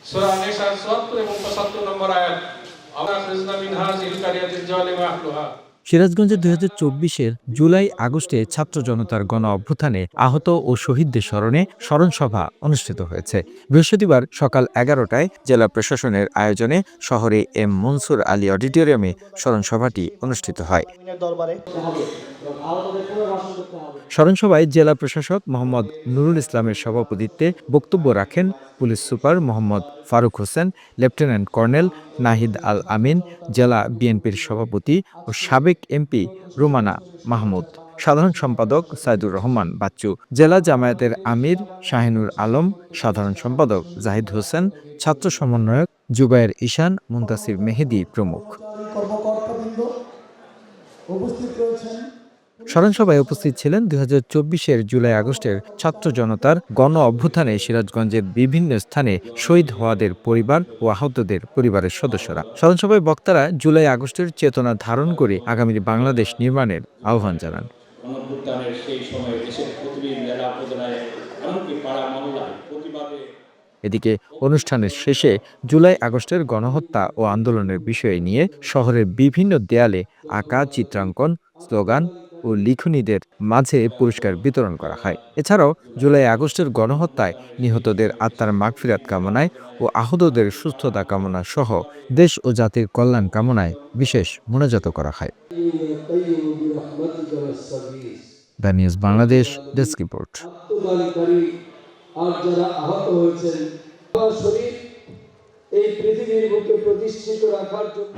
সূরা আন-নিসা ৭৪ এবং ৭৫ নম্বর আয়াত, আল্লাহ রিজনা মিন হাযিহিল কারিয়াতিল জালিমা আহলুহা। সিরাজগঞ্জে ২০২৪-এর জুলাই আগস্টে ছাত্র জনতার গণ অভ্যুত্থানে আহত ও শহীদদের স্মরণে স্মরণসভা অনুষ্ঠিত হয়েছে। বৃহস্পতিবার সকাল ১১টায় জেলা প্রশাসনের আয়োজনে শহরে এম মনসুর আলী অডিটোরিয়ামে স্মরণসভাটি অনুষ্ঠিত হয়। স্মরণসভায় জেলা প্রশাসক মোহাম্মদ নুরুল ইসলামের সভাপতিত্বে বক্তব্য রাখেন police super Mohammad Faruk Hossain, lieutenant colonel Nahid Al Amin, জেলা বিএনপির সভাপতি ও সাবেক এমপি রুমানা মাহমুদ, সাধারণ সম্পাদক সাইদুর রহমান বাচ্চু, জেলা জামায়াতের আমির শাহিনুর আলম, সাধারণ সম্পাদক জাহিদ হোসেন, ছাত্র সমন্বয়ক জুবায়ের ঈশান, মুনতাসির মেহেদী প্রমুখ। স্মরণসভায় উপস্থিত ছিলেন ২০২৪-এর জুলাই আগস্টের ছাত্র জনতার গণ অভ্যুত্থানে সিরাজগঞ্জের বিভিন্ন স্থানে শহীদ হওয়াদের পরিবার ও আহতদের পরিবারের সদস্যরা। স্মরণসভায় বক্তারা জুলাই আগস্টের চেতনা ধারণ করে আগামী বাংলাদেশ নির্মাণের আহ্বান জানান। এদিকে অনুষ্ঠানের শেষে জুলাই আগস্টের গণহত্যা ও আন্দোলনের বিষয় নিয়ে শহরের বিভিন্ন দেয়ালে আঁকা চিত্রাঙ্কন, স্লোগান ও লিখনীদের মাঝে পুরস্কার বিতরণ করা হয়। এছাড়াও জুলাই আগস্টের গণহত্যায় নিহতদের আত্মার মাগফিরাত কামনায় ও আহতদের সুস্থতা কামনা সহ দেশ ও জাতির কল্যাণ কামনায় বিশেষ মোনাজাত করা হয়। The news Bangladesh desk report. আর যারা আহত হয়েছেন, শরীর এই পৃথিবীর বুকে প্রতিষ্ঠিত রাখার জন্য